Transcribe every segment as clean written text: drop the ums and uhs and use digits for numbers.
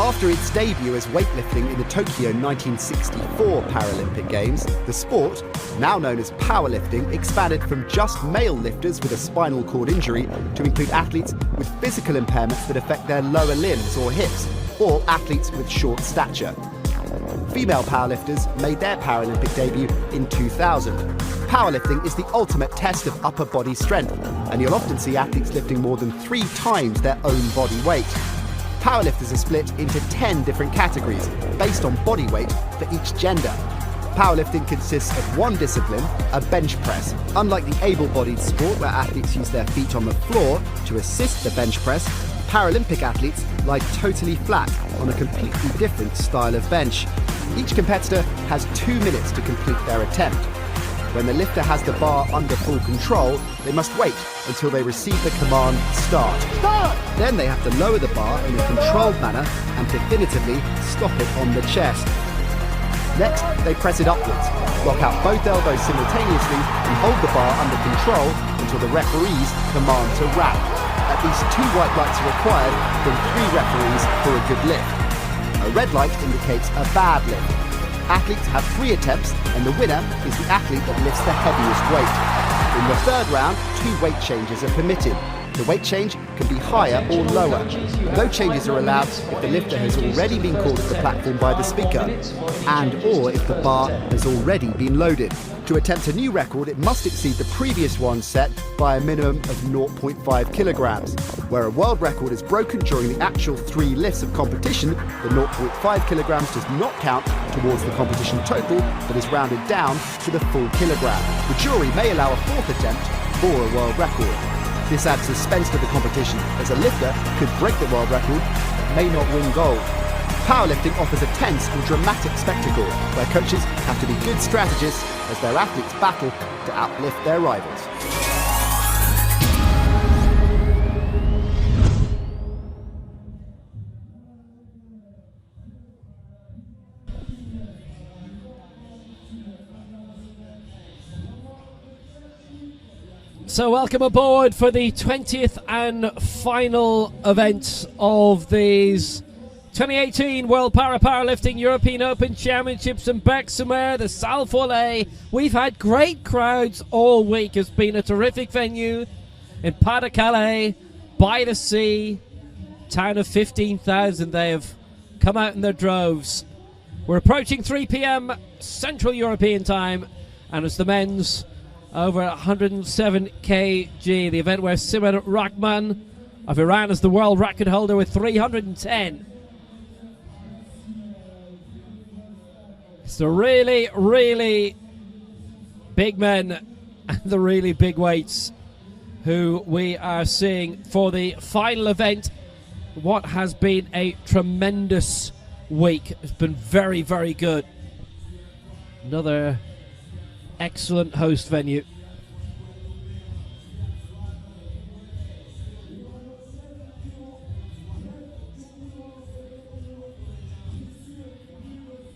After its debut as weightlifting in the Tokyo 1964 Paralympic Games, the sport, now known as powerlifting, expanded from just male lifters with a spinal cord injury to include athletes with physical impairments that affect their lower limbs or hips, or athletes with short stature. Female powerlifters made their Paralympic debut in 2000. Powerlifting is the ultimate test of upper body strength, and you'll often see athletes lifting more than 3 times their own body weight. Powerlifters are split into 10 different categories based on body weight for each gender. Powerlifting consists of one discipline, a bench press. Unlike the able-bodied sport where athletes use their feet on the floor to assist the bench press, Paralympic athletes lie totally flat on a completely different style of bench. Each competitor has 2 minutes to complete their attempt. When the lifter has the bar under full control, they must wait until they receive the command, start. Start! Then they have to lower the bar in a controlled manner and definitively stop it on the chest. Next, they press it upwards, lock out both elbows simultaneously and hold the bar under control until the referees command to wrap. At least 2 white lights are required from 3 referees for a good lift. A red light indicates a bad lift. Athletes have 3 attempts, and the winner is the athlete that lifts the heaviest weight. In the 3rd round, 2 weight changes are permitted. The weight change can be higher or lower. No changes are allowed if the lifter has already been called to the platform by the speaker, and or if the bar has already been loaded. To attempt a new record, it must exceed the previous one set by a minimum of 0.5 kilograms. Where a world record is broken during the actual 3 lifts of competition, the 0.5 kilograms does not count towards the competition total, but is rounded down to the full kilogram. The jury may allow a 4th attempt for a world record. This adds suspense to the competition, as a lifter could break the world record but may not win gold. Powerlifting offers a tense and dramatic spectacle where coaches have to be good strategists as their athletes battle to outlift their rivals. So welcome aboard for the 20th and final event of these 2018 World Powerlifting European Open Championships in Berck-Sur-Mer, the Salle Follet. We've had great crowds all week. It's been a terrific venue in Pas-de-Calais, by the sea, town of 15,000. They have come out in their droves. We're approaching 3 p.m. Central European time, and it's the men's over 107 kg, the event where Siman Rahman of Iran is the world record holder with 310. It's the really, really big men and the really big weights who we are seeing for the final event. What has been a tremendous week. It's been very, very good. Another excellent host venue.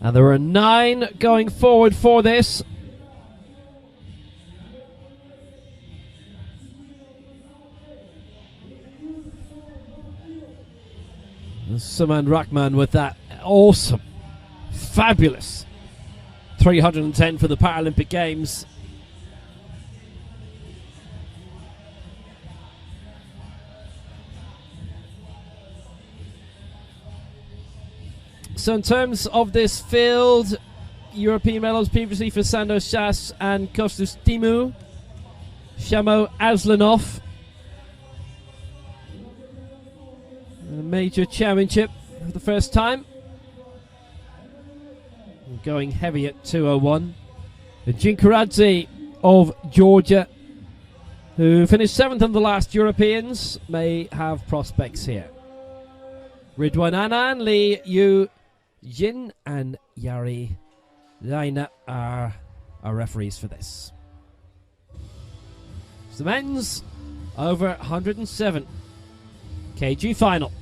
And there are 9 going forward for this. Siman Rahman with that awesome, fabulous 310 for the Paralympic Games. So in terms of this field, European medals previously for Sandos Shas and Kostas Dimou, Shamo Aslanov. A major championship for the first time. Going heavy at 201. Jinkaradze of Georgia, who finished 7th in the last Europeans, may have prospects here. Ridwan Anan, Lee Yu Jin and Yari Laina are our referees for this. It's the men's over 107 kg final.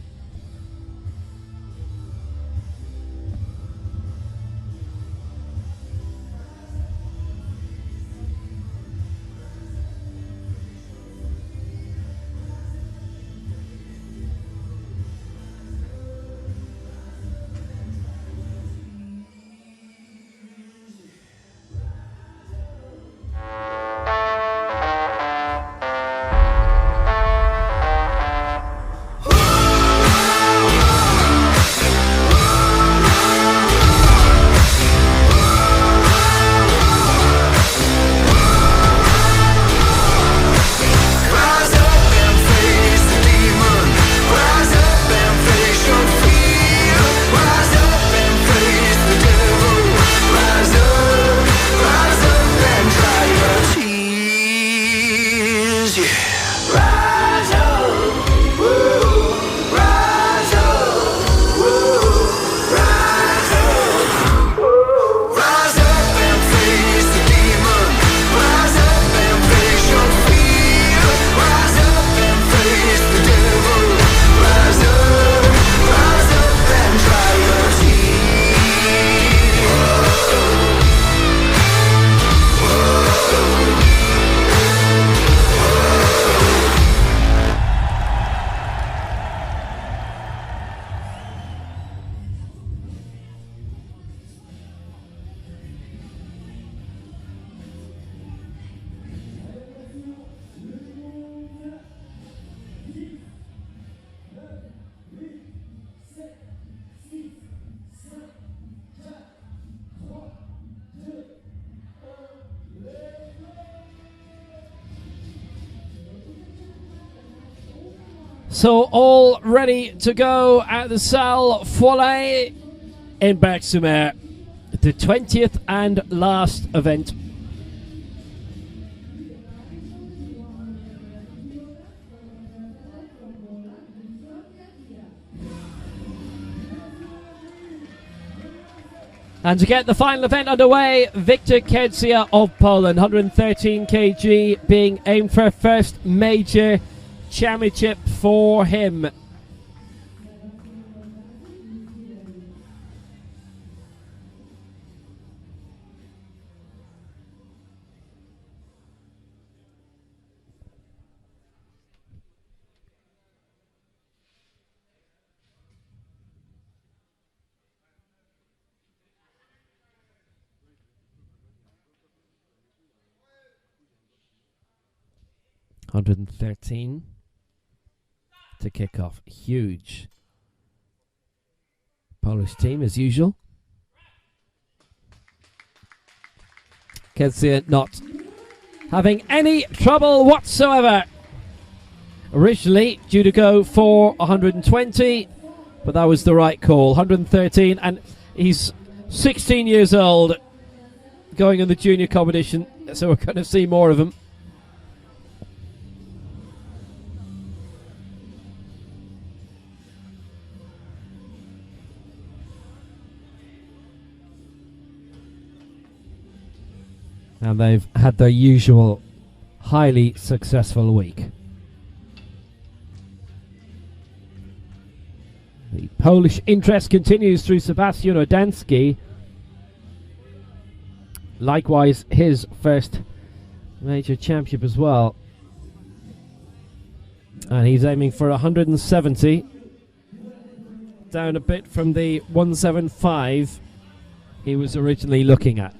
So all ready to go at the Salle Follets in Berck-Sur-Mer, the 20th and last event. And to get the final event underway, Wiktor Kedzia of Poland, 113 kg, being aimed for a first major championship for him. $113 to kick off. Huge Polish team as usual. Kedzia not having any trouble whatsoever. Originally due to go for 120, but that was the right call. 113, and he's 16 years old, going in the junior competition, so we're going to see more of him. And they've had their usual highly successful week. The Polish interest continues through Sebastian Radensky. Likewise, his first major championship as well. And he's aiming for 170. Down a bit from the 175 he was originally looking at.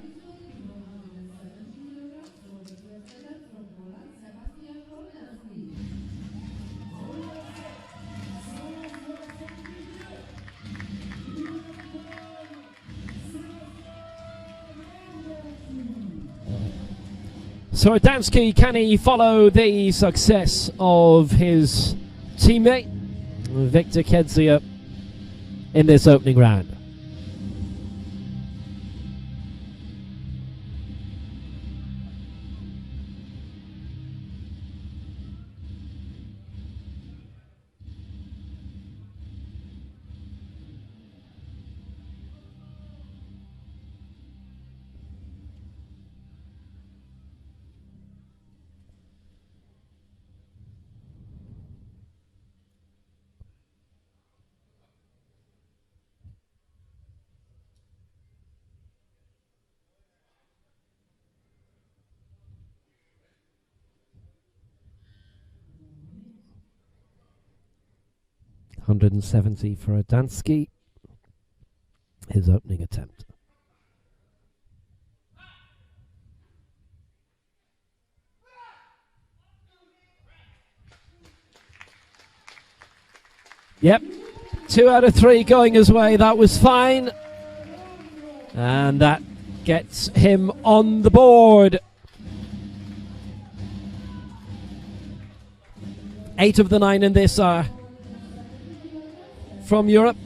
So Radensky, can he follow the success of his teammate Wiktor Kedzia in this opening round? $170 for Radensky, his opening attempt. Yep, 2 out of 3 going his way. That was fine. And that gets him on the board. 8 of the 9 in this are from Europe.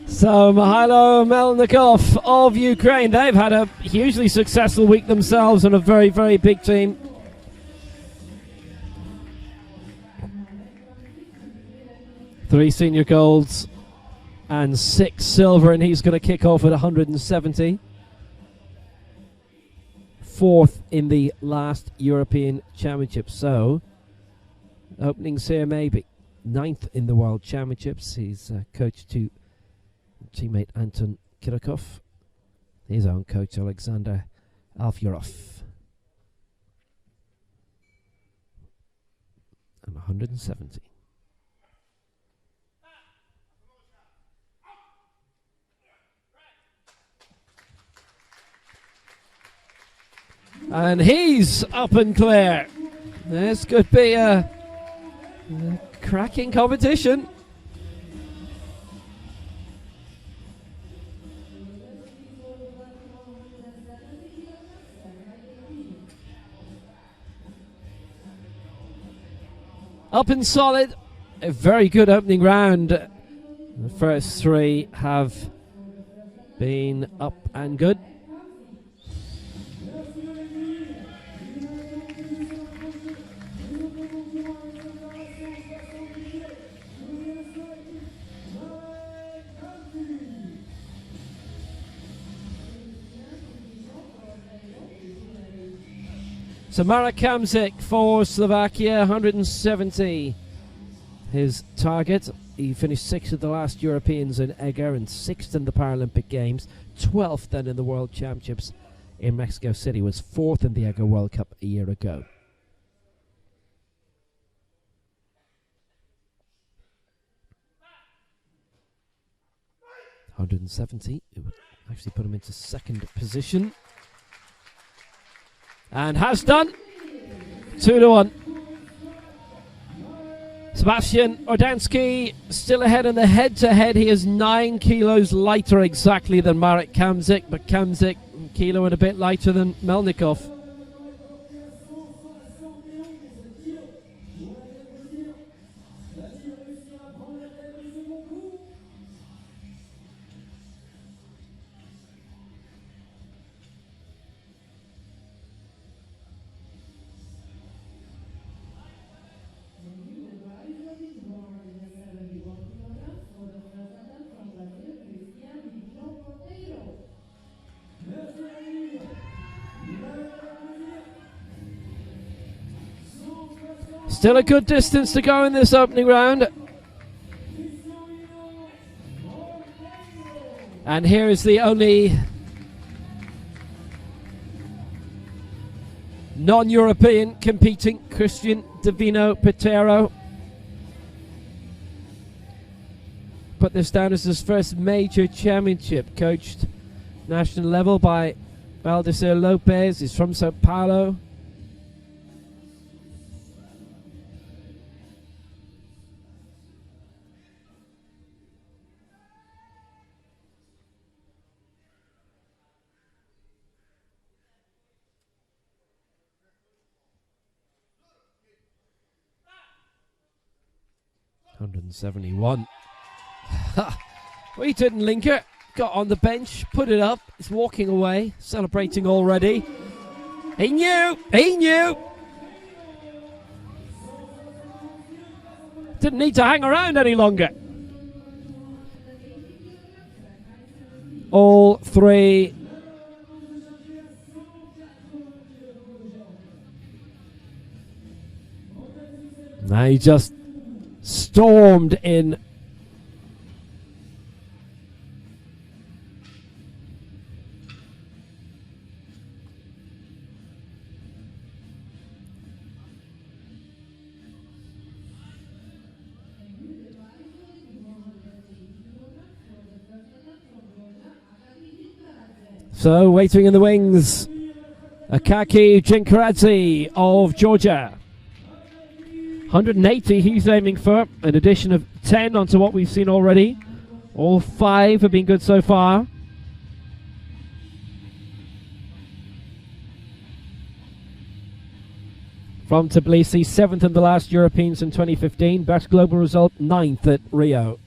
So Mihailo Melnikov of Ukraine, they've had a hugely successful week themselves and a very, very big team. Three senior golds and 6 silver, and he's going to kick off at 170. 4th in the last European Championship. So, openings here maybe. 9th in the World Championships. He's coach to teammate Anton Kirikov. his own coach, Alexander Alfyorov. And 170. And he's up and clear. This could be a cracking competition. Up and solid. A very good opening round. The first three have been up and good. So Marek Kamzik for Slovakia, 170. His target. He finished 6th at the last Europeans in Eger and 6th in the Paralympic Games, 12th then in the World Championships in Mexico City, was 4th in the Eger World Cup a year ago. $170. It would actually put him into second position. And has done. 2-1. Sebastian Radensky still ahead in the head-to-head. He is 9 kilos lighter exactly than Marek Kamzik, but Kamzik a kilo and a bit lighter than Melnikov. Still a good distance to go in this opening round. And here is the only non-European competing, Christian Divino Petero. Put this down as his first major championship, coached national level by Valdecir Lopez. He's from Sao Paulo. $171. We didn't linger. Got on the bench, put it up. He's walking away, celebrating already. He knew! He knew! Didn't need to hang around any longer. All three. Now he just stormed in. So waiting in the wings, Akaki Jinkaradze of Georgia. 180 he's aiming for, an addition of 10 onto what we've seen already. All 5 have been good so far. From Tbilisi, 7th in the last Europeans in 2015. Best global result, 9th at Rio.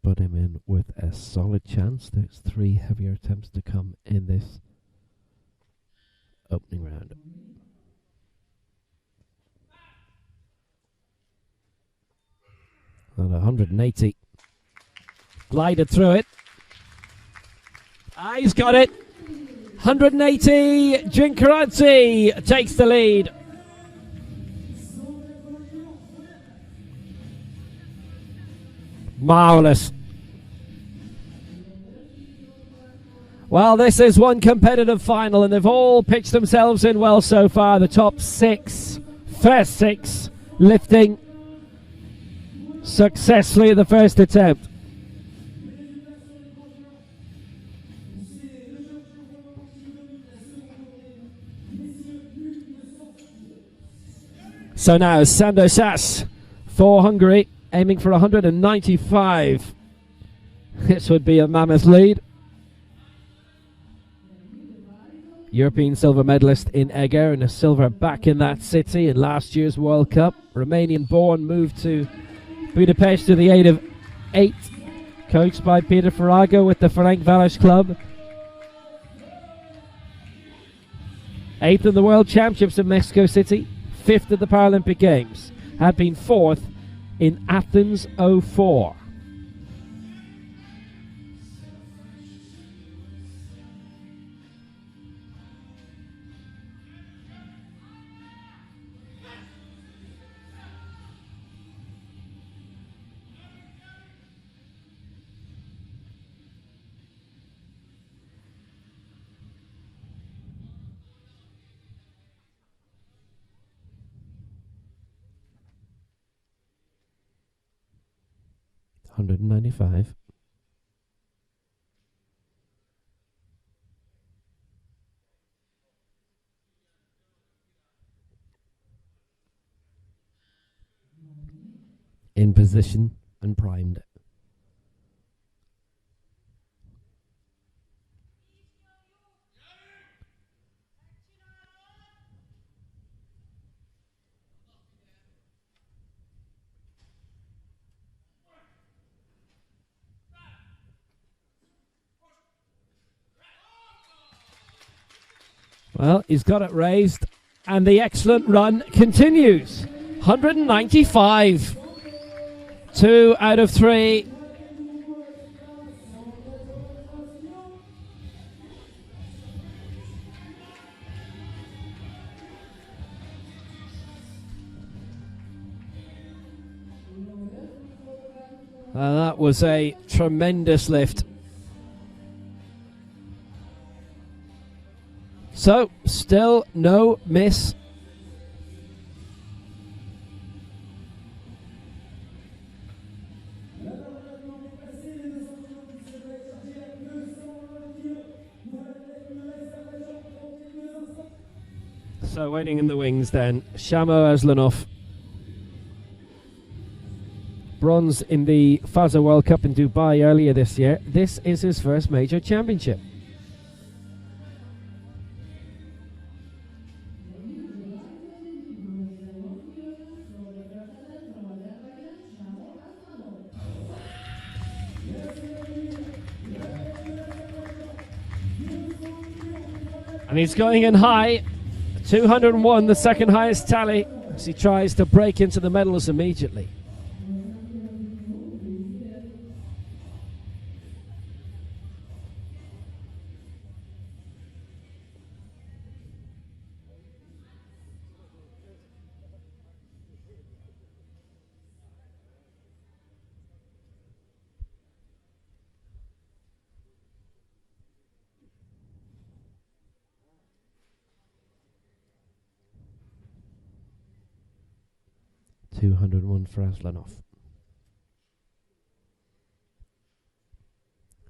Put him in with a solid chance. There's 3 heavier attempts to come in this opening round. And 180. Glided through it. He's got it. 180. Ginkaradze takes the lead. Marvellous. Well, this is one competitive final, and they've all pitched themselves in well so far. The top six, first six, lifting successfully at the first attempt. So now Sandosas for Hungary, aiming for 195. This would be a mammoth lead. European silver medalist in Eger, and a silver back in that city in last year's World Cup. Romanian-born, moved to Budapest to the age of 8, coached by Peter Farago with the Ferencváros club. 8th in the World Championships in Mexico City, 5th at the Paralympic Games. Had been 4th in Athens 04. $195. In position and primed. Well, he's got it raised, and the excellent run continues. 195. 2 out of 3. And that was a tremendous lift. So, still no miss. So, waiting in the wings then, Shamo Aslanov. Bronze in the FASA World Cup in Dubai earlier this year. This is his first major championship. And he's going in high, 201, the second highest tally, as he tries to break into the medals immediately. $201 for Aslanov.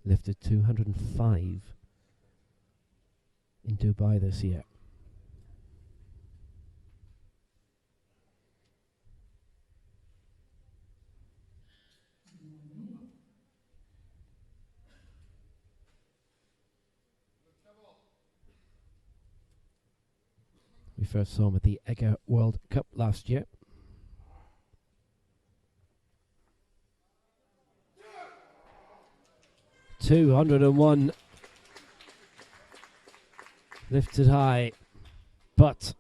Lifted 205 in Dubai this year. We first saw him at the Eger World Cup last year. $201 lifted high. but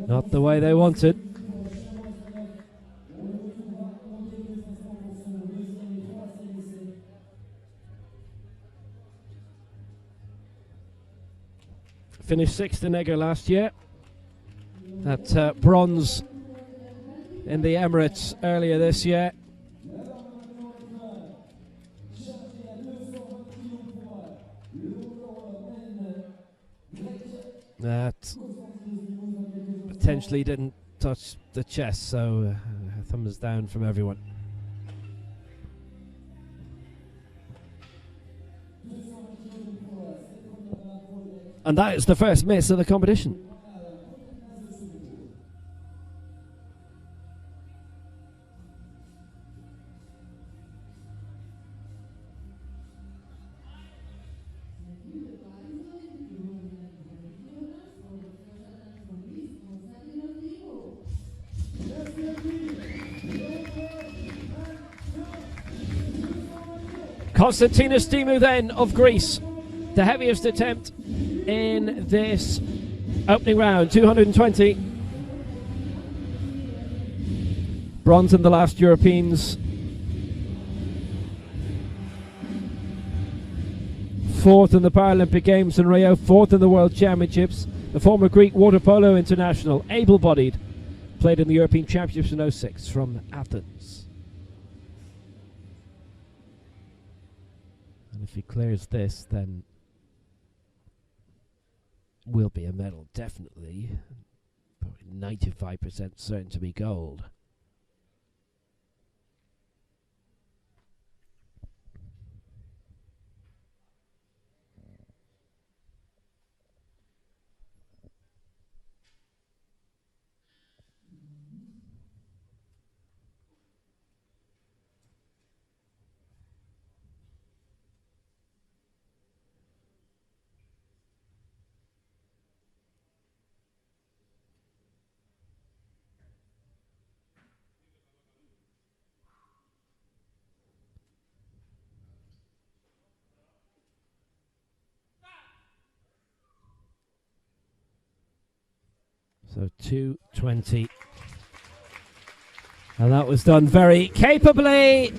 not the way they wanted. Finished sixth in Egger last year. That bronze in the Emirates earlier this year. That potentially didn't touch the chest, so thumbs down from everyone. And that is the first miss of the competition. Konstantinos Dimou then of Greece, the heaviest attempt in this opening round, 220. Bronze in the last Europeans. Fourth in the Paralympic Games in Rio, fourth in the World Championships. The former Greek water polo international, able-bodied, played in the European Championships in 06 from Athens. And if he clears this, then will be a medal, definitely. Probably 95% certain to be gold. So 220. And that was done very capably.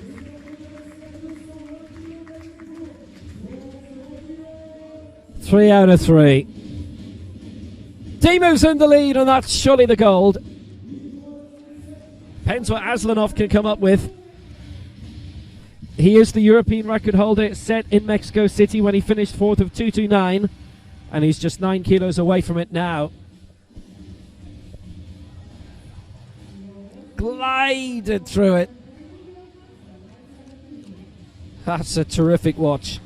Three out of three. Dimou's in the lead, and that's surely the gold. Depends what Aslanov can come up with. He is the European record holder set in Mexico City when he finished fourth of 229. And he's just 9 kilos away from it now. Glided through it. That's a terrific watch.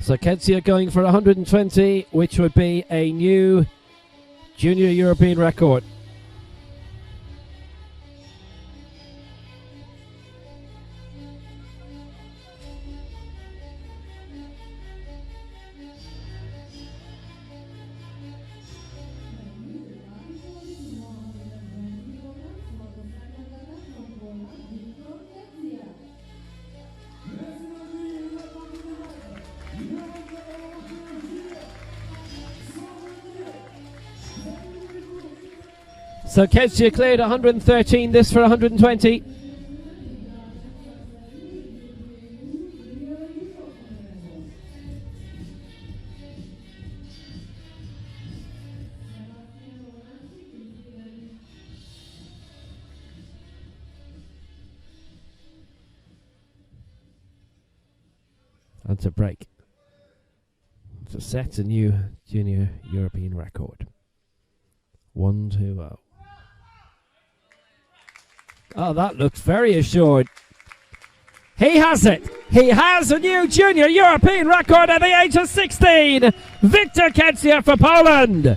So Ketsia going for 120, which would be a new junior European record. So Ketsia cleared 113, this for 120. And to break. To set a new junior European record. 1-2-0. Oh, that looks very assured. He has it. He has a new junior European record at the age of 16. Victor Ketsia for Poland.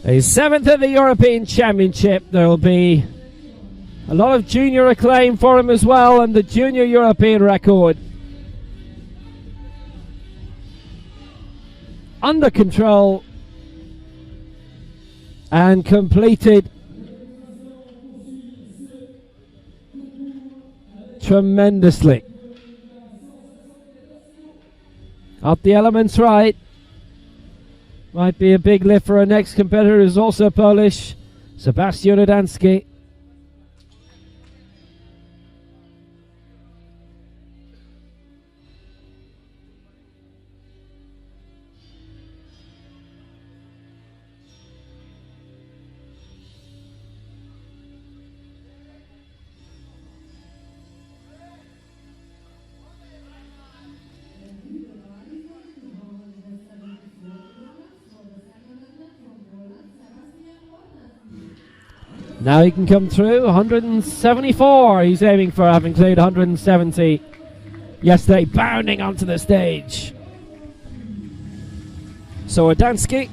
He's 7th at the European Championship. There will be a lot of junior acclaim for him as well, and the junior European record. Under control and completed tremendously. Up the elements right. Might be a big lift for our next competitor, who's also Polish, Sebastian Radensky. Now he can come through, 174 he's aiming for, having cleared 170 yesterday, bounding onto the stage. So Radensky.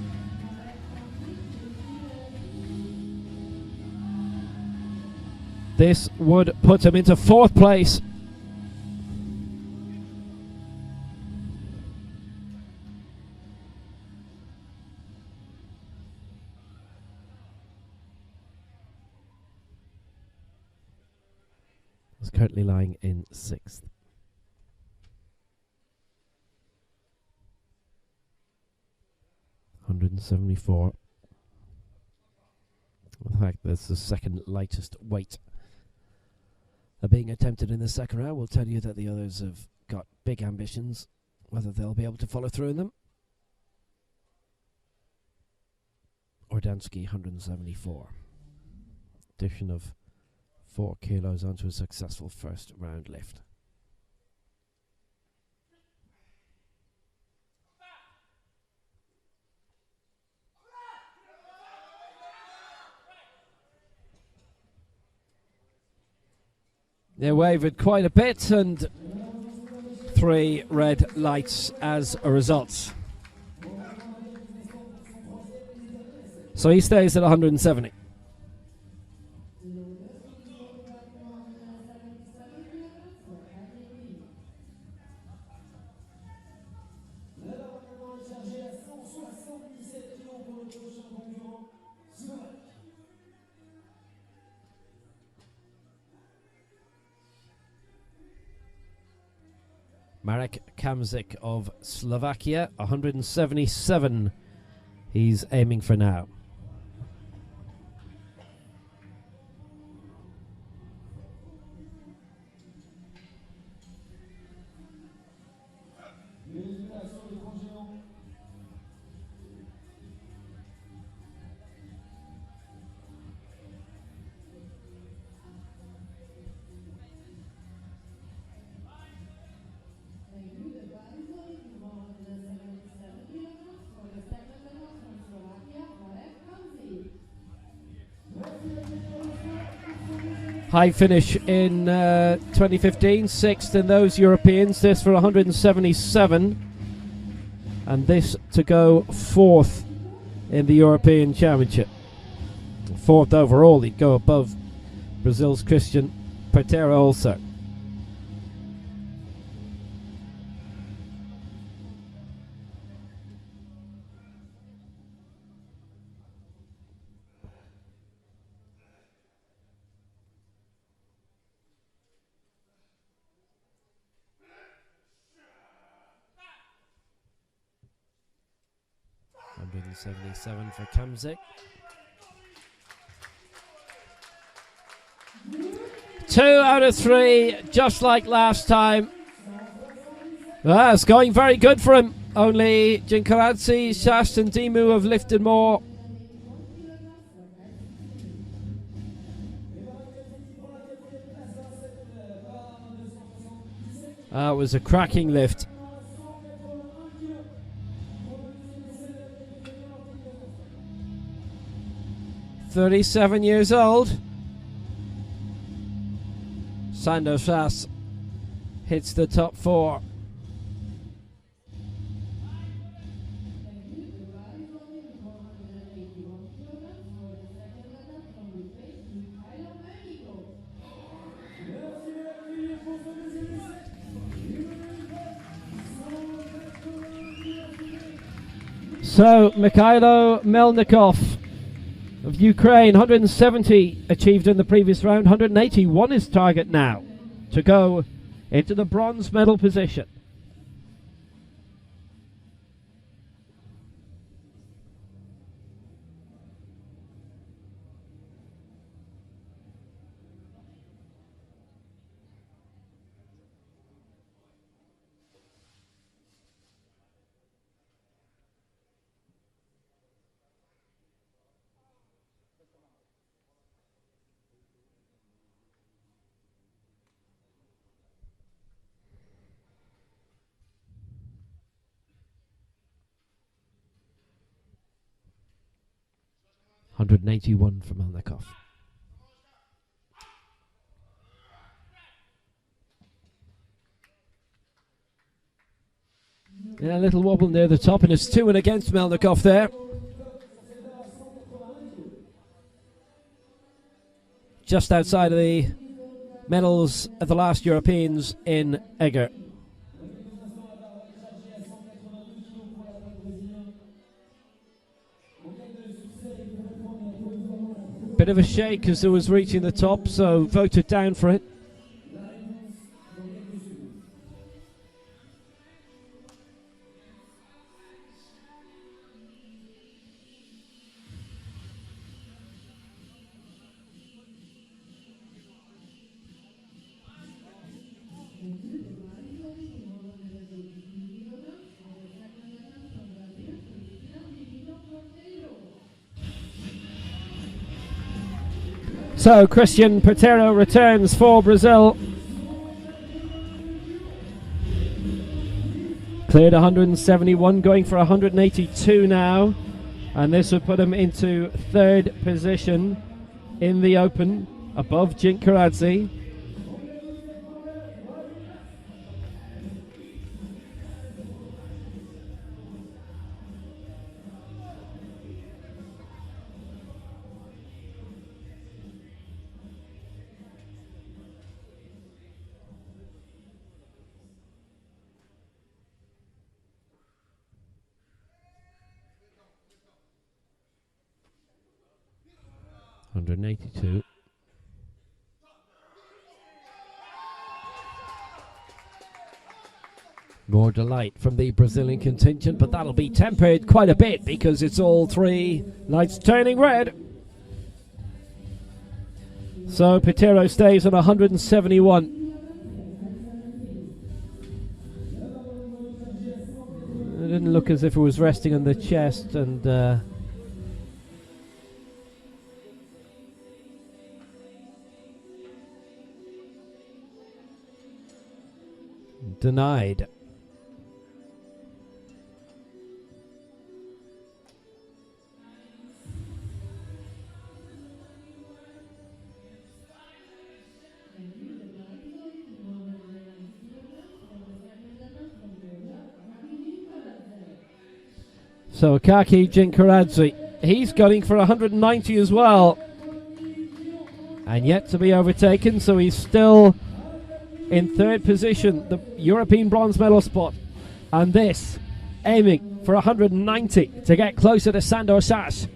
This would put him into 4th place. Currently lying in 6th. $174. In fact, that's the second lightest weight being attempted in the second round. We'll tell you that the others have got big ambitions. Whether they'll be able to follow through in them. Radensky, 174. Addition of 4 kilos onto a successful first round lift. They wavered quite a bit, and 3 red lights as a result. So he stays at 170. Marek Kamzik of Slovakia, 177 he's aiming for now. High finish in 2015, 6th in those Europeans, this for 177, and this to go 4th in the European Championship. 4th overall, he'd go above Brazil's Christian Patera also. $177 for Kamzik. 2 out of 3, just like last time. It's going very good for him. Only Jinkaradze, Shast and Dimu have lifted more. It was a cracking lift. "37 years old. Sando Shas hits the top 4. So, Mikhailo Melnikov of Ukraine, 170 achieved in the previous round, 181 his target now to go into the bronze medal position. $181 for Melnikov. Yeah, a little wobble near the top, and it's 2-1 against Melnikov there. Just outside of the medals at the last Europeans in Eger. Bit of a shake as it was reaching the top, so voted down for it. So Christian Patero returns for Brazil. Cleared 171, going for 182 now. And this would put him into third position in the Open, above Jinkaradze. $182. More delight from the Brazilian contingent, but that'll be tempered quite a bit because it's all three lights turning red. So Patero stays on 171. It didn't look as if it was resting on the chest, and denied. So Kaki Jinkaradze, he's gunning for 190 as well, and yet to be overtaken, so he's still in third position, the European bronze medal spot, and this aiming for 190 to get closer to Sandor Sas.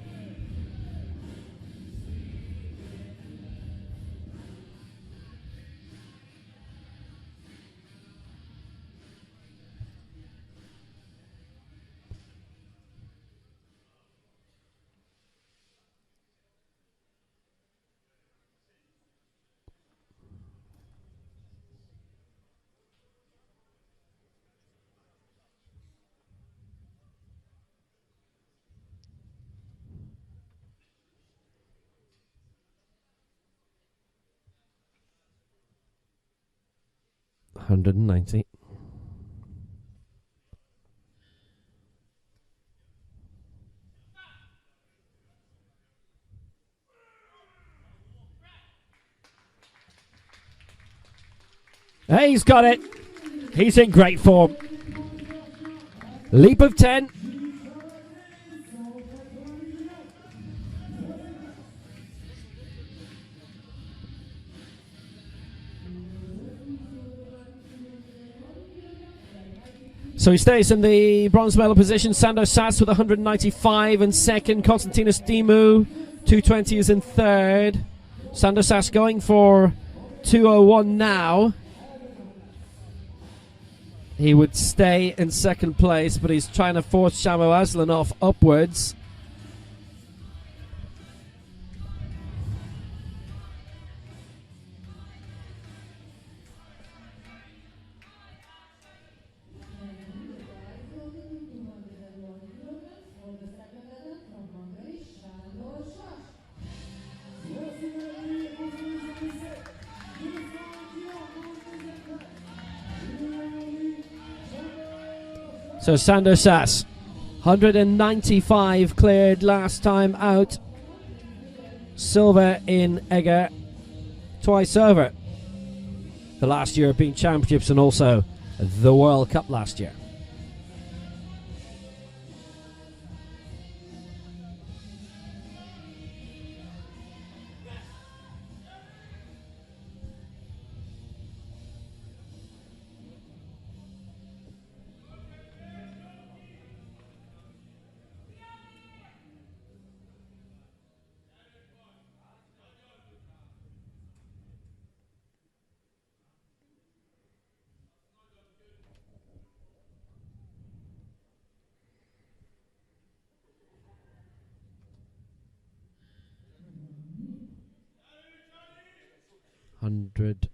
$190. He's got it. He's in great form. Leap of 10. So he stays in the bronze medal position. Sandor Sass with 195 in second. Konstantinos Dimu, 220 is in third. Sandor Sass going for 201 now. He would stay in second place, but he's trying to force Shamo Aslanov upwards. So Sandor Sass, 195 cleared last time out. Silver in Eger, twice over. The last European Championships and also the World Cup last year. Hundred.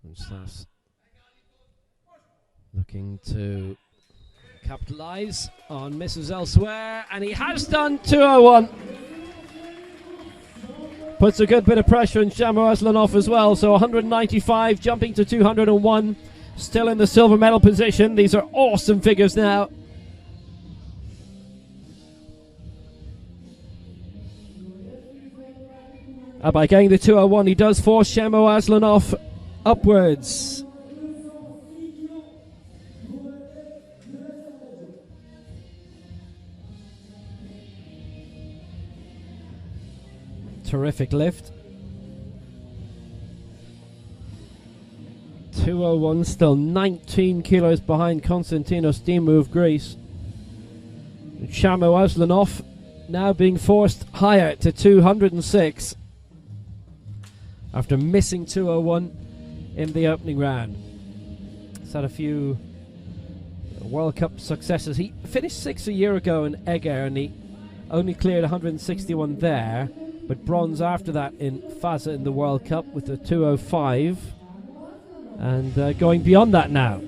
And Sass looking to capitalize on misses elsewhere, and he has done. 201. Puts a good bit of pressure on Shamo Aslanov as well. So 195 jumping to 201, still in the silver medal position. These are awesome figures now. By getting the 201, he does force Shamo Aslanov upwards. Terrific lift. 201, still 19 kilos behind Konstantinos Dimu of Greece. Shamo Aslanov now being forced higher to 206. After missing 201 in the opening round. He's had a few World Cup successes. He finished 6th a year ago in Eger and he only cleared 161 there, but bronze after that in Faza in the World Cup with the 205, and going beyond that now.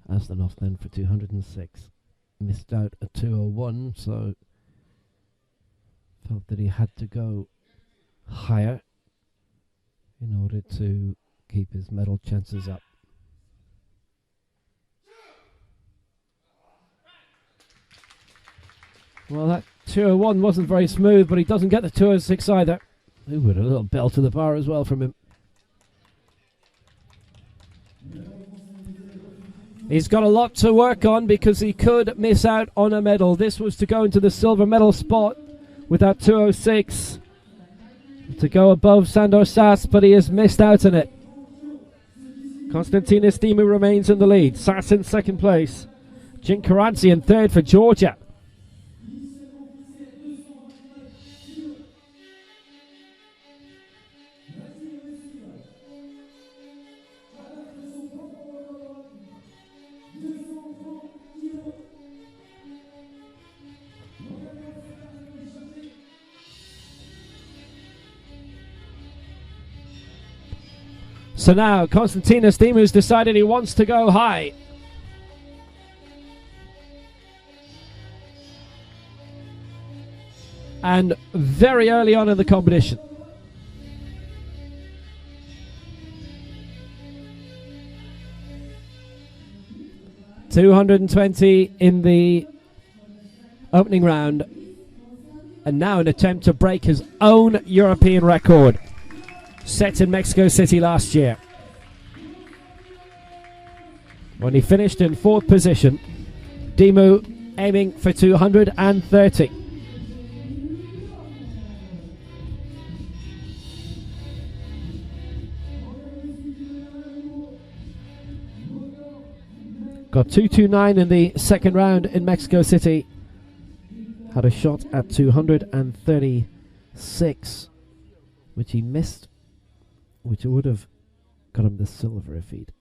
Aslanov then for 206. Missed out a 201, so felt that he had to go higher in order to keep his medal chances up. Well, that 201 wasn't very smooth, but he doesn't get the 206 either. Ooh, with a little bell to the bar as well from him. He's got a lot to work on because he could miss out on a medal. This was to go into the silver medal spot with that 206 to go above Sandor Sass, but he has missed out on it. Konstantinos Dimu remains in the lead. Sass in second place. Jin Karadze in third for Georgia. So now Konstantinos Dimu's decided he wants to go high. And very early on in the competition. $220 in the opening round. And now an attempt to break his own European record, set in Mexico City last year, when he finished in 4th position. Dimu aiming for 230. Got 229 in the second round in Mexico City. Had a shot at 236, which he missed, which would have got him the silver if he'd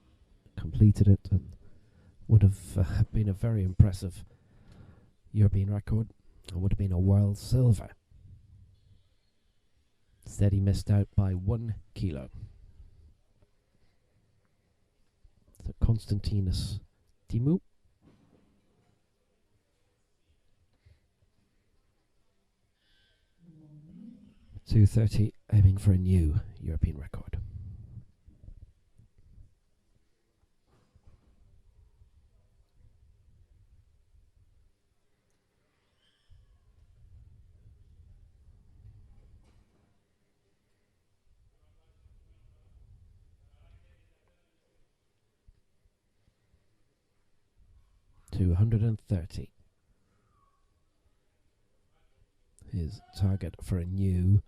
completed it, and would have been a very impressive European record. It would have been a world silver. Instead, he missed out by 1 kilo. So Konstantinos Dimu. 230, aiming for a new European record. $230. His target for a new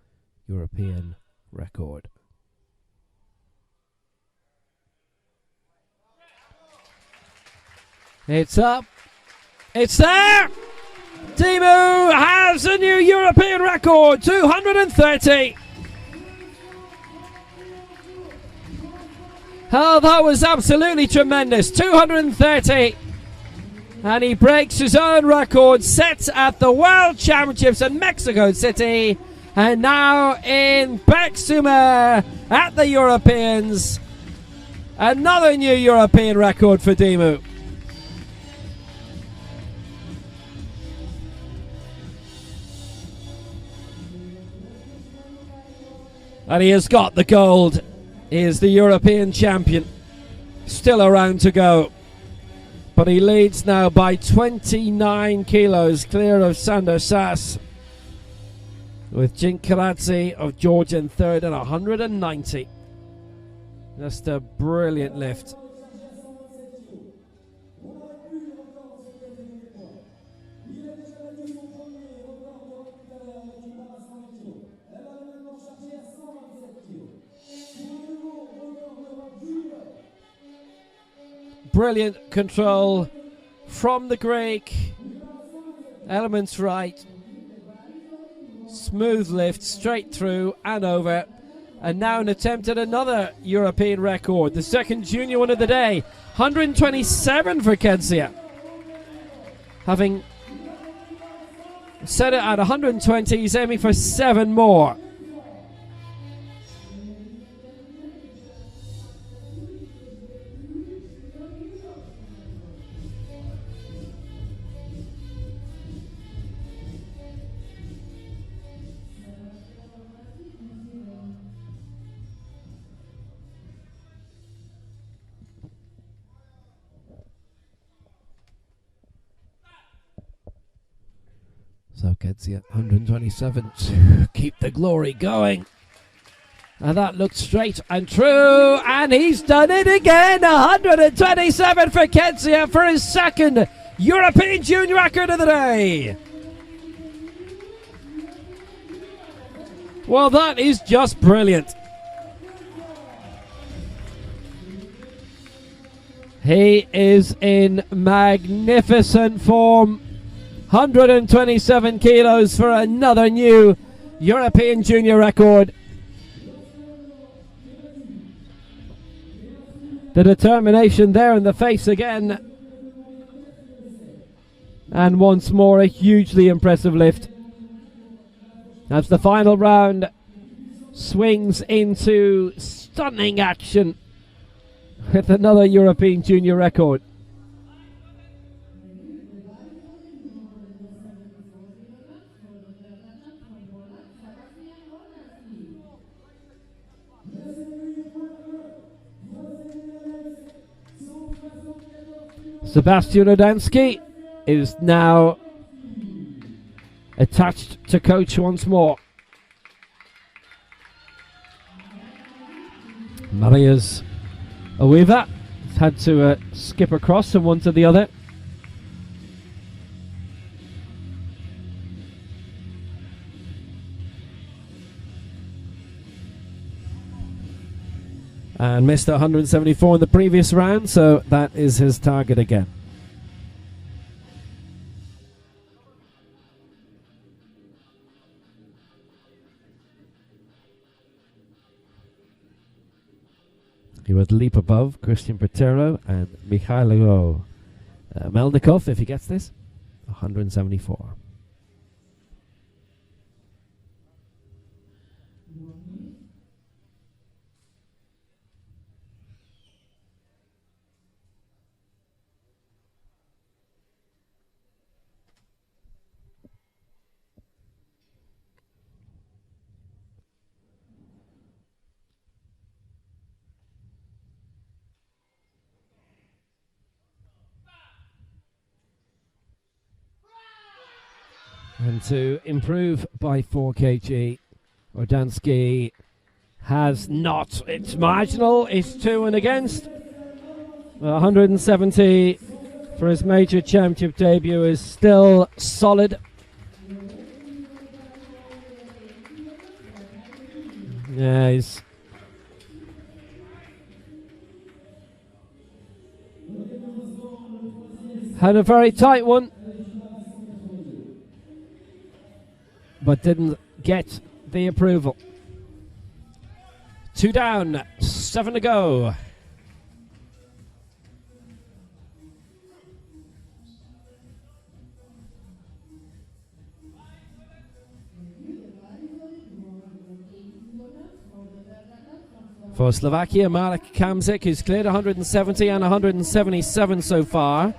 European record. It's up. It's there. Dimu has a new European record, 230. Oh, that was absolutely tremendous. 230. And he breaks his own record set at the World Championships in Mexico City. And now in Berck-Sur-Mer at the Europeans. Another new European record for Dimu. And he has got the gold. He is the European champion. Still a round to go. But he leads now by 29 kilos, clear of Sander Sass, with Jinkaladze of Georgia in third at 190. Just a brilliant lift. Brilliant control from the Greek. Elements right. Smooth lift straight through and over. And now an attempt at another European record. The second junior one of the day. 127 for Kenzia. Having set it at 120, he's aiming for 7 more. So Kenzia 127 to keep the glory going. And that looked straight and true, and he's done it again. 127 for Kenzia for his second European junior record of the day. Well, that is just brilliant. He is in magnificent form. 127 kilos for another new European junior record. The determination there in the face again. And once more a hugely impressive lift. As the final round swings into stunning action with another European junior record. Sebastian Radensky is now attached to coach once more. Marius Awiva has had to skip across from one to the other. And missed 174 in the previous round, so that is his target again. He would leap above Christian Patero and Mikhailo Melnikov if he gets this. 174. And to improve by 4 kg, Radensky has not. It's marginal. It's 2 and against. 170 for his major championship debut is still solid. Yeah, he's had a very tight one, but didn't get the approval. 2 down, 7 to go. For Slovakia, Marek Kamzik, who's cleared 170 and 177 so far.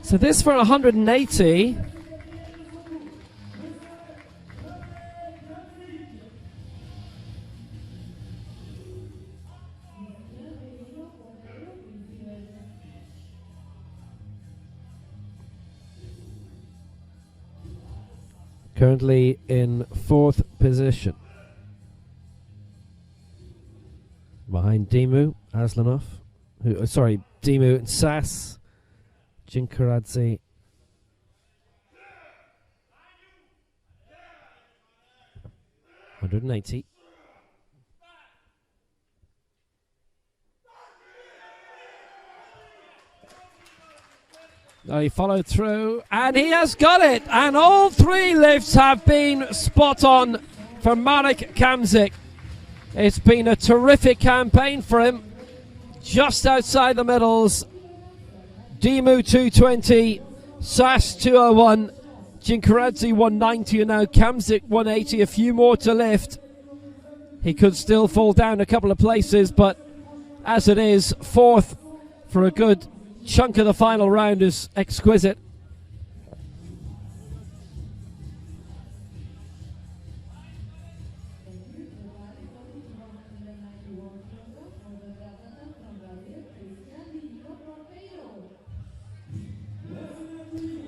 So this for 180. Currently in 4th position. Behind Dimu Aslanov. Dimu and Sas. Jinkaradze. $180. He followed through, and he has got it. And all 3 lifts have been spot on for Marek Kamzik. It's been a terrific campaign for him. Just outside the middles, Dimu 220, Sas 201, Jinkaradze 190, and now Kamzik 180. A few more to lift. He could still fall down a couple of places, but as it is, 4th for a good chunk of the final round is exquisite.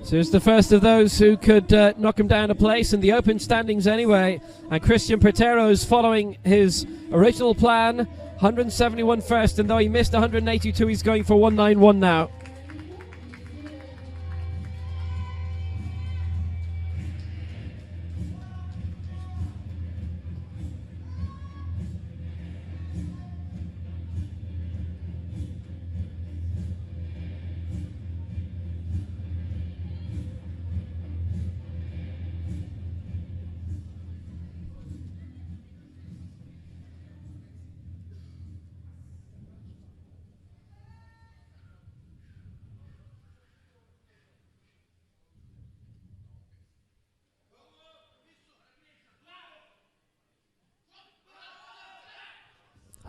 So it's the first of those who could knock him down a place in the open standings anyway. And Christian Patero is following his original plan. 171 first, and though he missed 182, he's going for 191 now.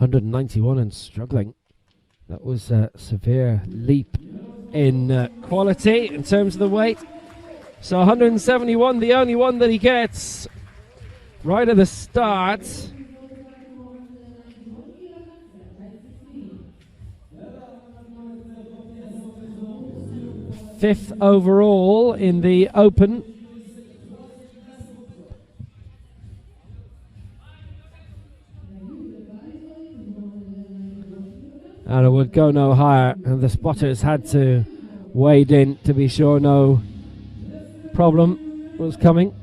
$191 and struggling. That was a severe leap in quality in terms of the weight. So 171, the only one that he gets right at the start. Fifth overall in the Open. And it would go no higher, and the spotters had to wade in to be sure no problem was coming.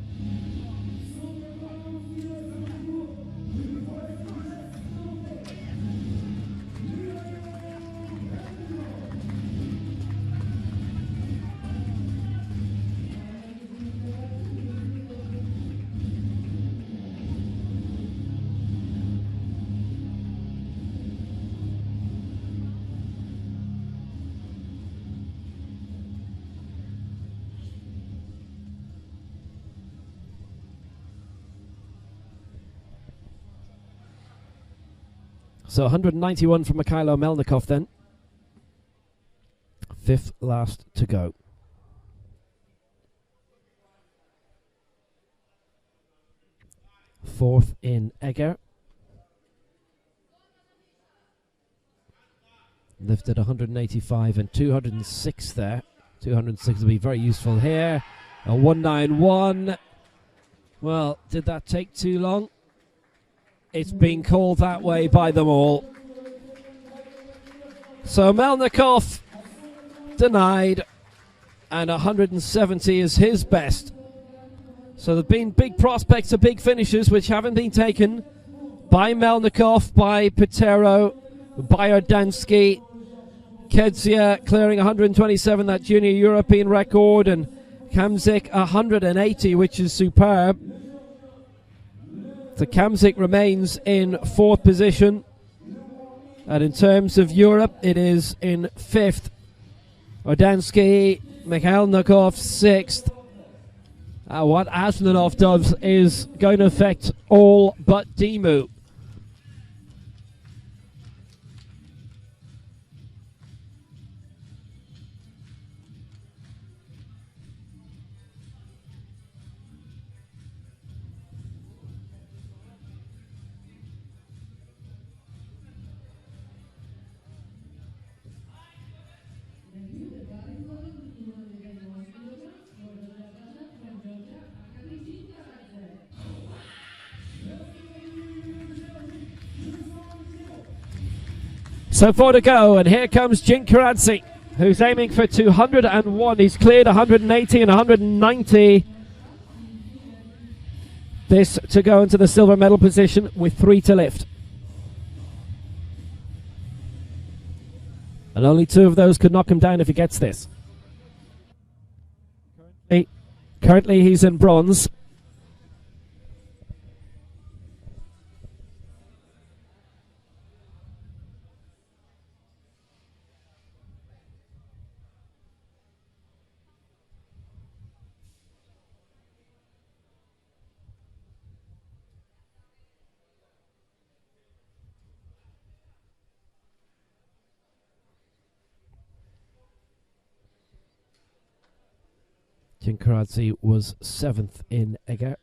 So 191 from Mikhailo Melnikov then. Fifth last to go. Fourth in Egger. Lifted 185 and 206 there. 206 will be very useful here. A 191. Well, did that take too long? It's been called that way by them all. So Melnikov denied, and 170 is his best. So there have been big prospects of big finishes which haven't been taken by Melnikov, by Pitero, by Radensky. Kedzia clearing 127, that junior European record, and Kamzik 180, which is superb. So Kamzik remains in fourth position, and in terms of Europe it is in fifth. Radensky, Mikhailnikov sixth. What Aslanov does is going to affect all but Dimu. So 4 to go, and here comes Jinkaradze, who's aiming for 201. He's cleared 180 and 190. This to go into the silver medal position with 3 to lift. And only 2 of those could knock him down if he gets this. Currently he's in bronze. Jinkaradze was 7th in Egger.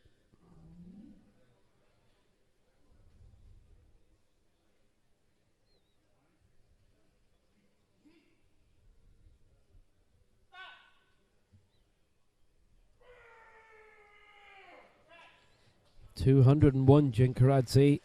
(201) Jinkaradze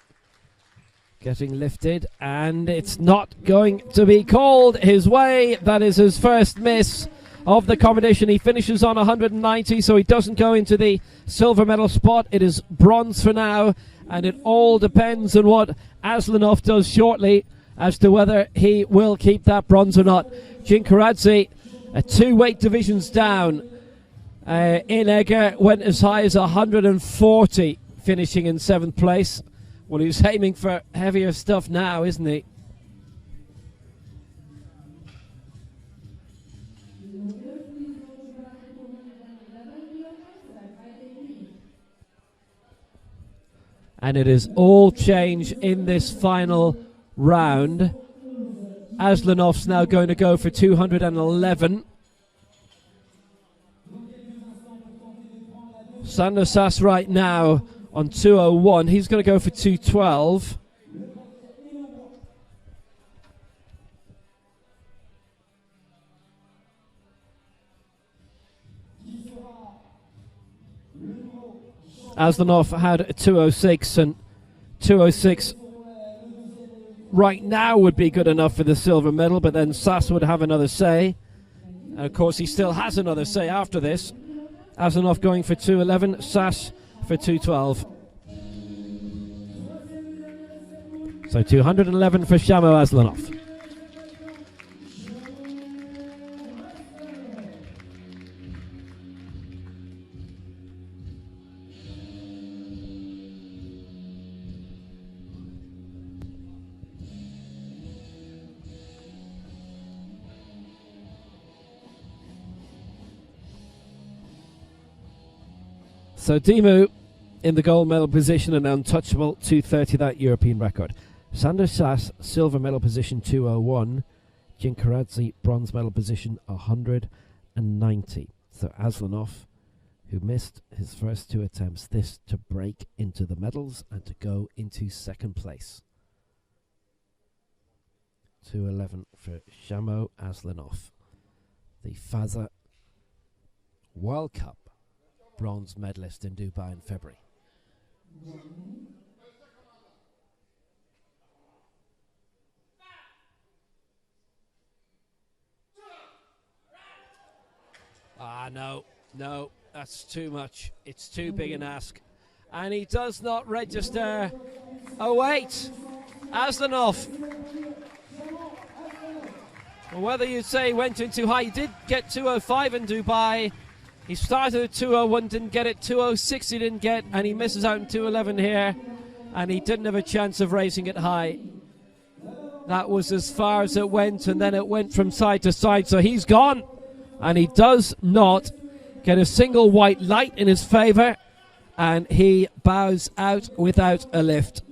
getting lifted, and it's not going to be called his way. That is his first miss of the competition. He finishes on 190, so he doesn't go into the silver medal spot. It is bronze for now, and it all depends on what Aslanov does shortly as to whether he will keep that bronze or not. Jinkaradze, 2 weight divisions down in Egger, went as high as 140, finishing in 7th place. Well, he's aiming for heavier stuff now, isn't he? And it is all change in this final round. Aslanov's now going to go for 211. Sander Sass right now on 201. He's going to go for 212. Aslanov had a 206, and 206 right now would be good enough for the silver medal, but then Sass would have another say. And of course, he still has another say after this. Aslanov going for 211, Sass for 212. So 211 for Shamo Aslanov. So Dimu in the gold medal position, and untouchable 230, that European record. Sander Sass, silver medal position 201. Jinkaradze, bronze medal position 190. So Aslanov, who missed his first two attempts, this to break into the medals and to go into second place. 211 for Shamo Aslanov, the Faza World Cup bronze medalist in Dubai in February. No, that's too much. It's too big an ask. And he does not register. Oh, wait. Aslanov. Well, whether you say he went in too high, he did get 205 in Dubai. He started at 201, didn't get it. 206 he didn't get, and he misses out in 211 here. And he didn't have a chance of raising it high. That was as far as it went, and then it went from side to side. So he's gone. And he does not get a single white light in his favor, and he bows out without a lift.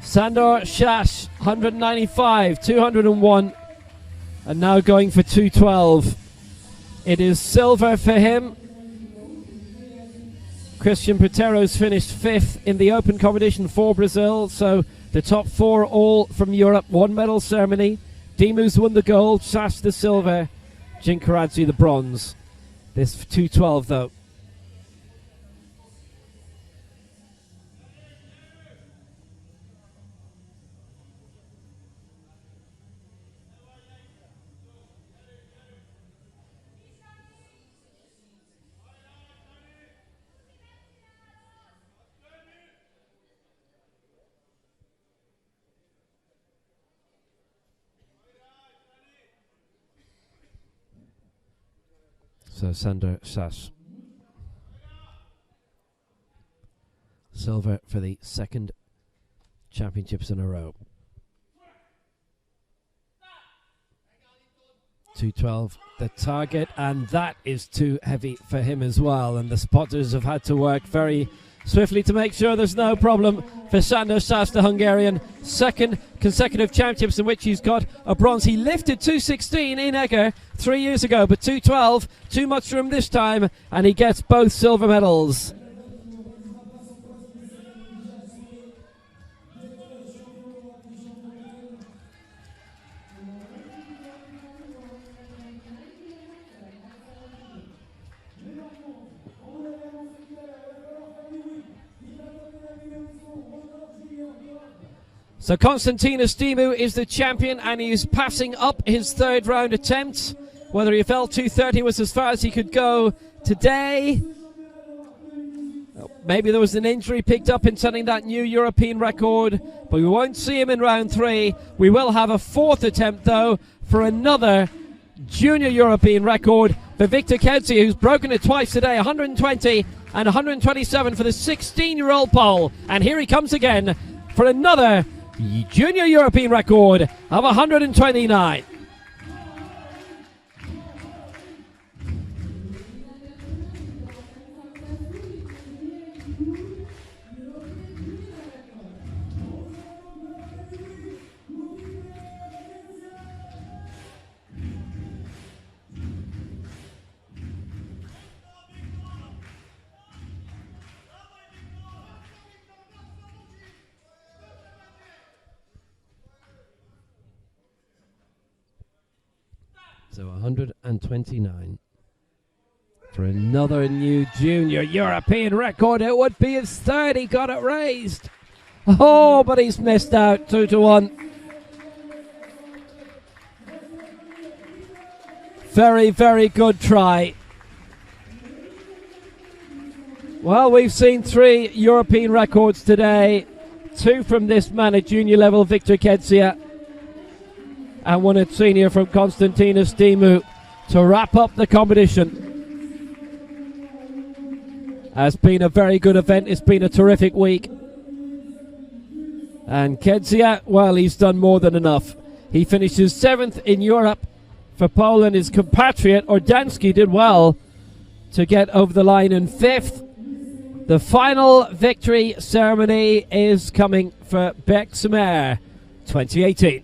Sandor Shash, 195, 201, and now going for 212. It is silver for him. Christian Patero's finished 5th in the open competition for Brazil, so the top 4 all from Europe. One medal ceremony. Dimu's won the gold, Shash the silver, Jinkaradze the bronze. This 212 though. So Sander Sass, silver for the second championships in a row. 212 the target, and that is too heavy for him as well, and the spotters have had to work very swiftly to make sure there's no problem for Sander Sass, the Hungarian. Second consecutive championships in which he's got a bronze. He lifted 216 in Egger 3 years ago, but 212, too much for him this time, and he gets both silver medals. So Konstantinos Dimu is the champion, and he's passing up his third round attempt. Whether he felt 230 was as far as he could go today. Oh, Maybe there was an injury picked up in setting that new European record, but we won't see him in round 3. We will have a 4th attempt, though, for another junior European record for Victor Kedzie, who's broken it twice today, 120 and 127 for the 16-year-old Pole. And here he comes again for another junior European record of 129. So 129 for another new junior European record. It would be his 3rd. He got it raised. Oh, but he's missed out. 2-1. Very, very good try. Well, we've seen 3 European records today. 2 from this man at junior level, Victor Kedzie, and 1 at senior from Konstantinos Dimu to wrap up the competition. Has been a very good event. It's been a terrific week. And Kedzie, well, he's done more than enough. He finishes 7th in Europe for Poland. His compatriot Radensky did well to get over the line in 5th. The final victory ceremony is coming for Berck-Sur-Mer 2018.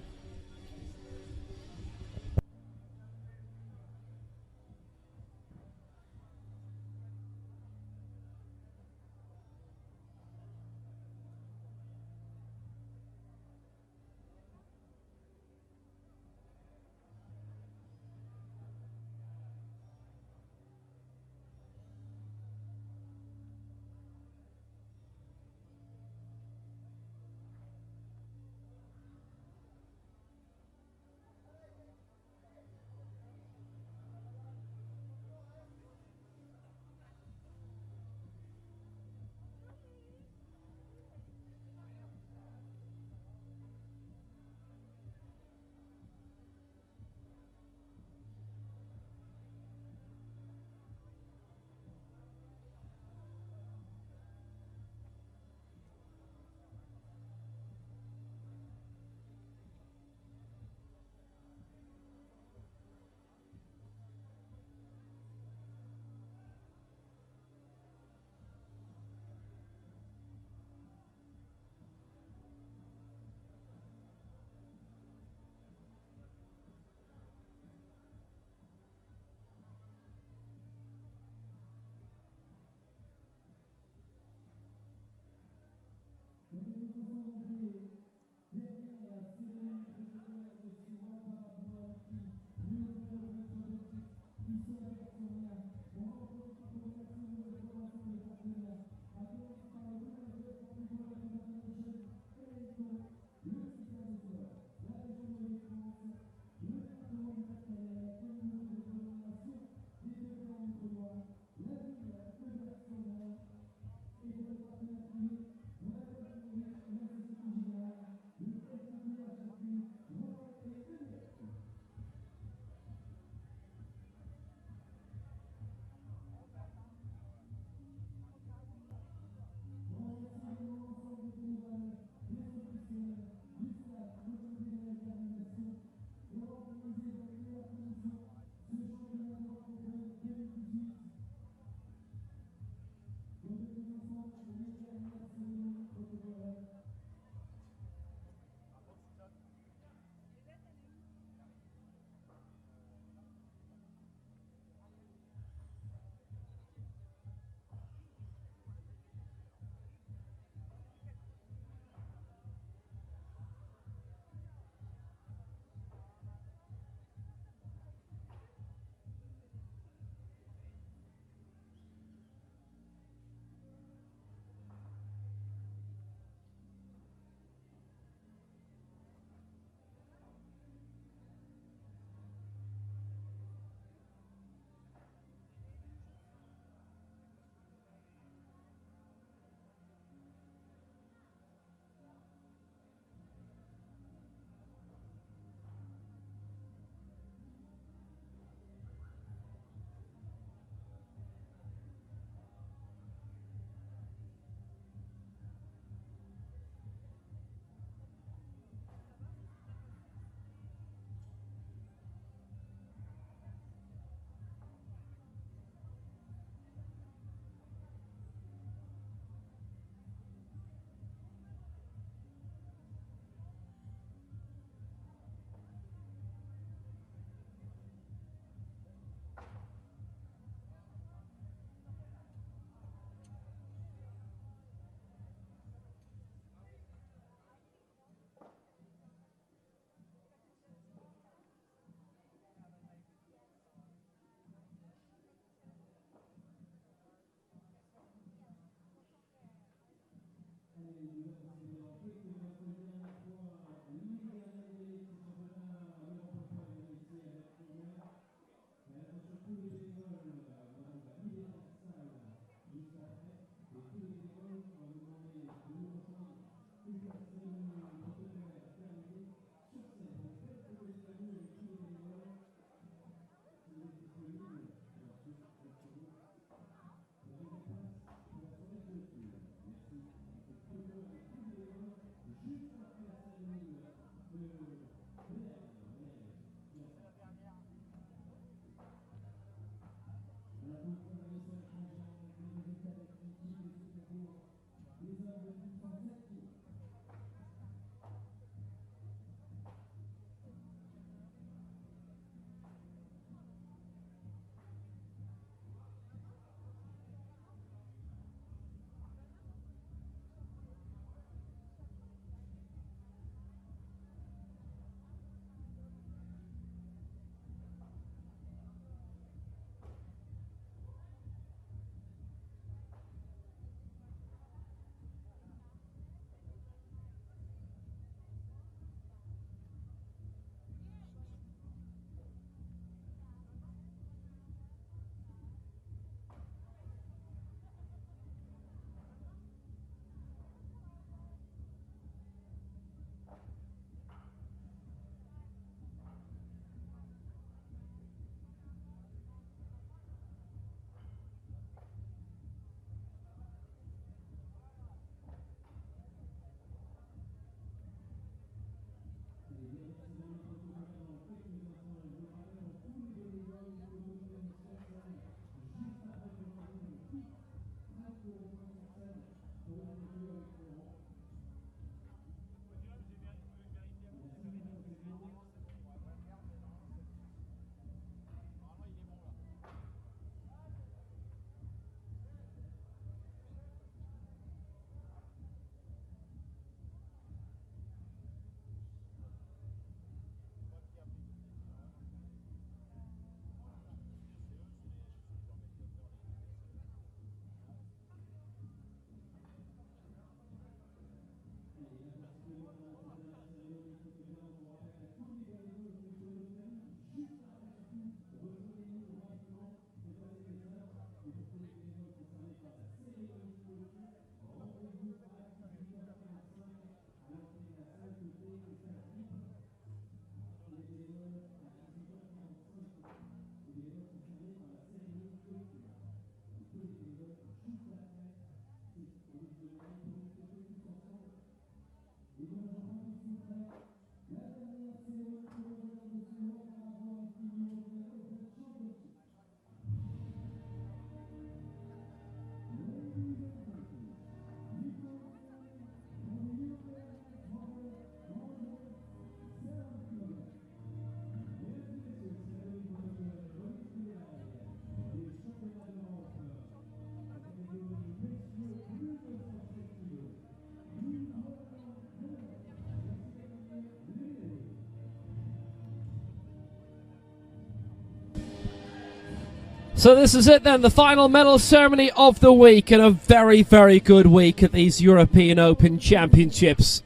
So this is it then, the final medal ceremony of the week, and a very, very good week at these European Open Championships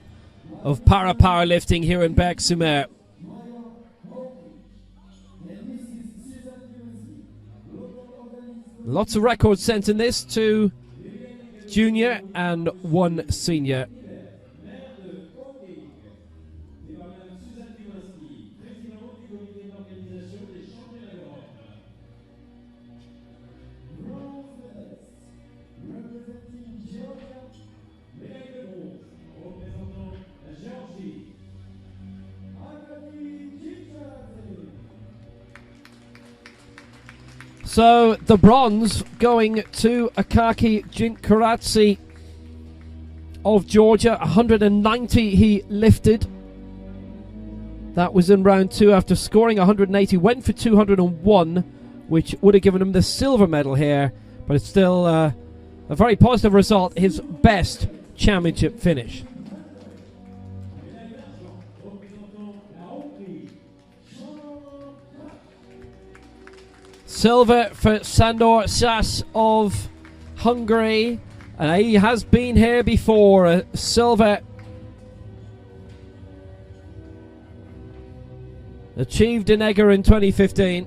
of Powerlifting here in Berck-Sur-Mer. Lots of records sent in this, 2 junior and 1 senior. So the bronze going to Akaki Jinkaradze of Georgia. 190 he lifted. That was in round 2 after scoring 180. Went for 201, which would have given him the silver medal here. But it's still a very positive result. His best championship finish. Silver for Sandor Sas of Hungary, and he has been here before. Silver achieved in Egger in 2015.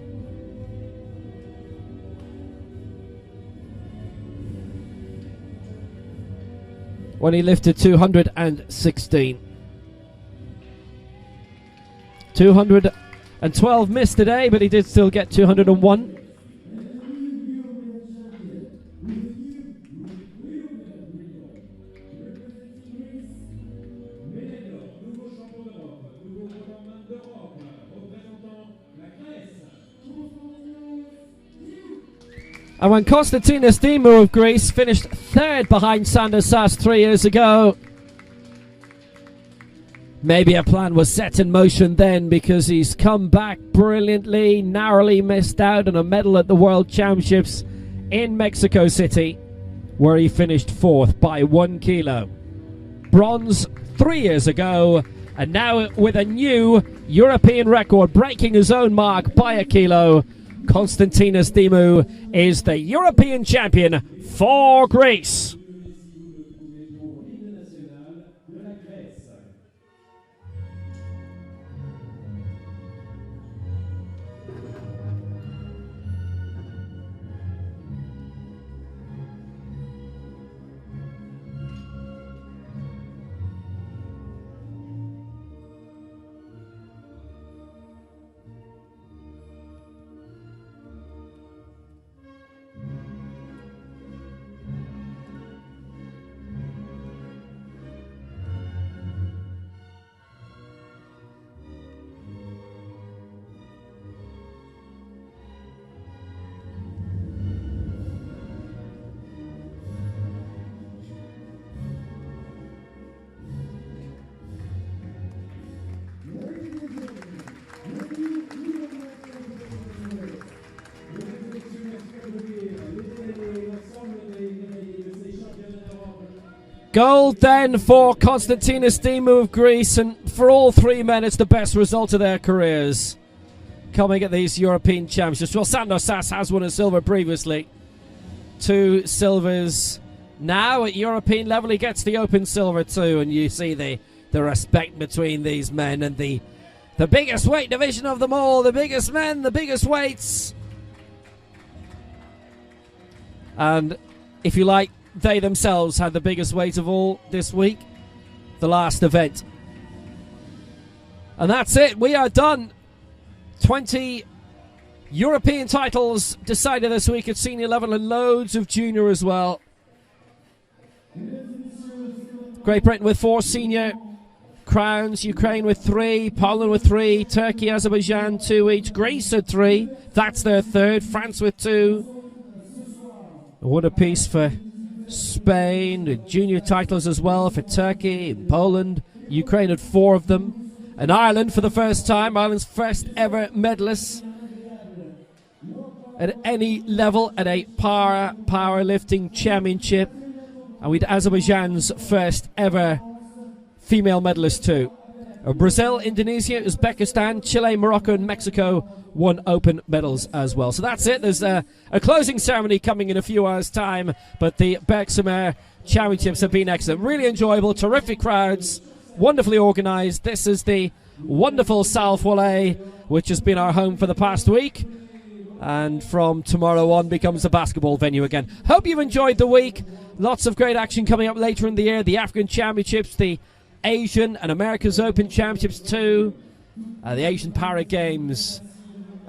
When he lifted 216. 212 missed today, but he did still get 201. And when Konstantinos Dimou of Greece finished 3rd behind Sandor Sas 3 years ago, maybe a plan was set in motion then, because he's come back brilliantly, narrowly missed out on a medal at the World Championships in Mexico City, where he finished 4th by 1 kilo. Bronze 3 years ago, and now with a new European record, breaking his own mark by 1 kilo. Konstantinos Dimou is the European champion for Greece. Gold then for Konstantinos Dimou of Greece, and for all 3 men it's the best result of their careers coming at these European Championships. Well, Sandor Sas has won a silver previously. 2 silvers now at European level. He gets the Open silver too, and you see the respect between these men, and the biggest weight division of them all, the biggest men, the biggest weights. And if you like, they themselves had the biggest weight of all this week, the last event. And that's it, we are done. 20 European titles decided this week at senior level, and loads of junior as well. Great Britain with 4 senior crowns, Ukraine with 3, Poland with 3, Turkey, Azerbaijan 2 each, Greece had 3, that's their 3rd, France with 2. What a piece for Spain, the junior titles as well for Turkey and Poland. Ukraine had 4 of them. And Ireland for the first time, Ireland's first ever medalist at any level at a powerlifting championship. And we had Azerbaijan's first ever female medalist too. Brazil, Indonesia, Uzbekistan, Chile, Morocco, and Mexico won open medals as well. So that's it. There's a closing ceremony coming in a few hours' time, but the Berck-Sur-Mer Championships have been excellent. Really enjoyable, terrific crowds, wonderfully organised. This is the wonderful Salle Follet, which has been our home for the past week, and from tomorrow on becomes a basketball venue again. Hope you've enjoyed the week. Lots of great action coming up later in the year. The African Championships, the Asian and America's Open Championships too. The Asian Para Games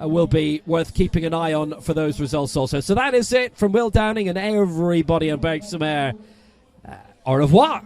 will be worth keeping an eye on for those results also. So that is it from Will Downing and everybody on Berck-Sur-Mer. Au revoir.